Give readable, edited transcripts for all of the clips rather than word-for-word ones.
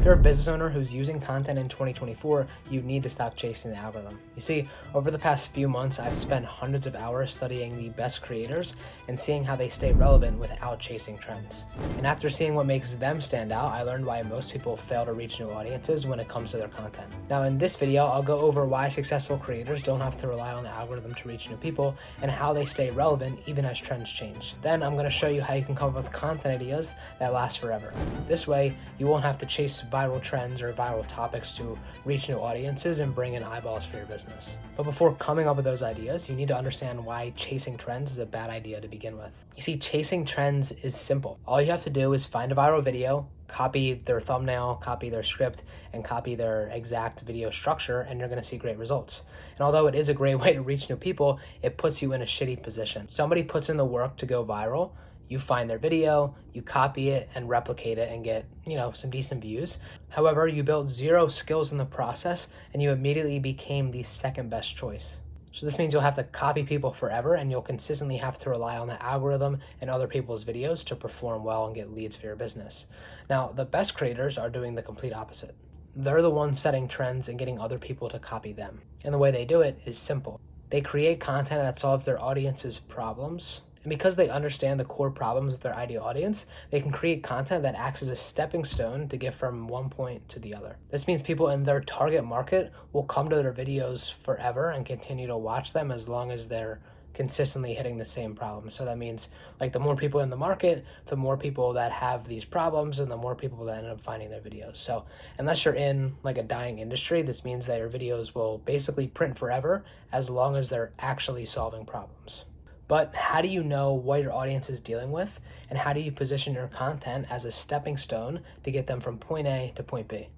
you're a business owner who's using content in 2024, you need to stop chasing the algorithm. You see, over the past few months, I've spent hundreds of hours studying the best creators and seeing how they stay relevant without chasing trends. And after seeing what makes them stand out, I learned why most people fail to reach new audiences when it comes to their content. Now in this video, I'll go over why successful creators don't have to rely on the algorithm to reach new people and how they stay relevant even as trends change. Then I'm going to show you how you can come up with content ideas that last forever. This way, you won't have to chase viral trends or viral topics to reach new audiences and bring in eyeballs for your business. But before coming up with those ideas, you need to understand why chasing trends is a bad idea to begin with. You see, chasing trends is simple. All you have to do is find a viral video, copy their thumbnail, copy their script, and copy their exact video structure, and you're going to see great results. And although it is a great way to reach new people, it puts you in a shitty position. Somebody puts in the work to go viral, you find their video, you copy it and replicate it and get, some decent views. However, you built zero skills in the process and you immediately became the second best choice. So this means you'll have to copy people forever and you'll consistently have to rely on the algorithm and other people's videos to perform well and get leads for your business. Now, the best creators are doing the complete opposite. They're the ones setting trends and getting other people to copy them. And the way they do it is simple. They create content that solves their audience's problems. And because they understand the core problems of their ideal audience, they can create content that acts as a stepping stone to get from one point to the other. This means people in their target market will come to their videos forever and continue to watch them as long as they're consistently hitting the same problem. So that means the more people in the market, the more people that have these problems and the more people that end up finding their videos. So unless you're in a dying industry, this means that your videos will basically print forever as long as they're actually solving problems. But how do you know what your audience is dealing with, and how do you position your content as a stepping stone to get them from point A to point B?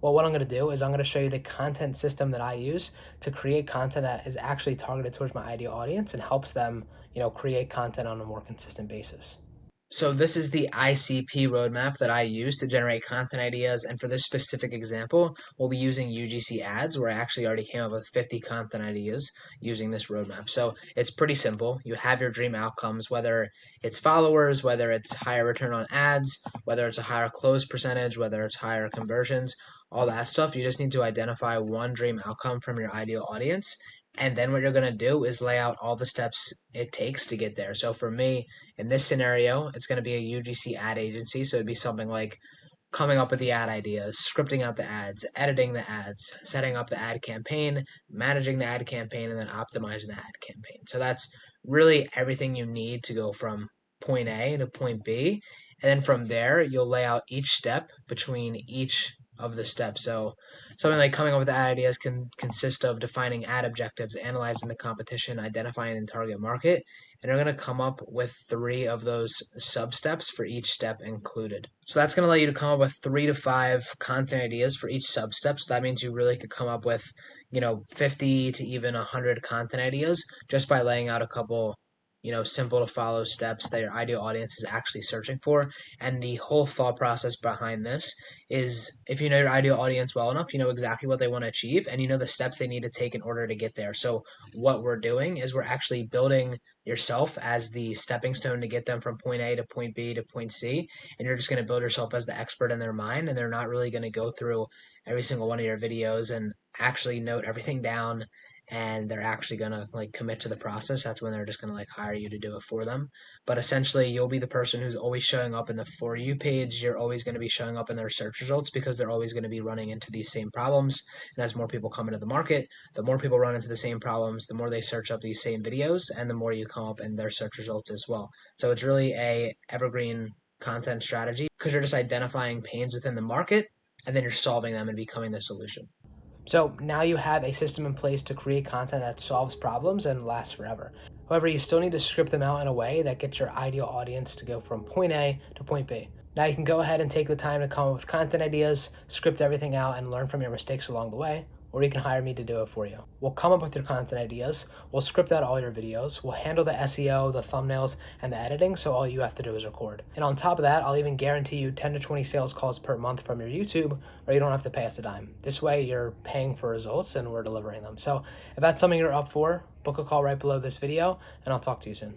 Well, what I'm going to do is I'm going to show you the content system that I use to create content that is actually targeted towards my ideal audience and helps them, create content on a more consistent basis. So this is the ICP roadmap that I use to generate content ideas, and for this specific example, we'll be using UGC ads, where I actually already came up with 50 content ideas using this roadmap. So it's pretty simple. You have your dream outcomes, whether it's followers, whether it's higher return on ads, whether it's a higher close percentage, whether it's higher conversions, all that stuff. You just need to identify one dream outcome from your ideal audience. And then what you're going to do is lay out all the steps it takes to get there. So for me, in this scenario, it's going to be a UGC ad agency. So it'd be something like coming up with the ad ideas, scripting out the ads, editing the ads, setting up the ad campaign, managing the ad campaign, and then optimizing the ad campaign. So that's really everything you need to go from point A to point B. And then from there, you'll lay out each step between each of the steps. So something like coming up with ad ideas can consist of defining ad objectives, analyzing the competition, identifying the target market, and you're going to come up with 3 of those sub-steps for each step included. So that's going to allow you to come up with 3 to 5 content ideas for each sub-step. So that means you really could come up with, 50 to even 100 content ideas just by laying out a couple simple to follow steps that your ideal audience is actually searching for. And the whole thought process behind this is, if you know your ideal audience well enough, you know exactly what they want to achieve and you know the steps they need to take in order to get there. So what we're doing is we're actually building yourself as the stepping stone to get them from point A to point B to point C, and you're just going to build yourself as the expert in their mind, and they're not really going to go through every single one of your videos and actually note everything down, and they're actually going to commit to the process. That's when they're just going to hire you to do it for them. But essentially, you'll be the person who's always showing up in the For You page. You're always going to be showing up in their search results because they're always going to be running into these same problems. And as more people come into the market, the more people run into the same problems, the more they search up these same videos, and the more you come up in their search results as well. So it's really a evergreen content strategy because you're just identifying pains within the market, and then you're solving them and becoming the solution. So now you have a system in place to create content that solves problems and lasts forever. However, you still need to script them out in a way that gets your ideal audience to go from point A to point B. Now you can go ahead and take the time to come up with content ideas, script everything out, and learn from your mistakes along the way, or you can hire me to do it for you. We'll come up with your content ideas, we'll script out all your videos, we'll handle the SEO, the thumbnails, and the editing, so all you have to do is record. And on top of that, I'll even guarantee you 10 to 20 sales calls per month from your YouTube, or you don't have to pay us a dime. This way, you're paying for results and we're delivering them. So if that's something you're up for, book a call right below this video, and I'll talk to you soon.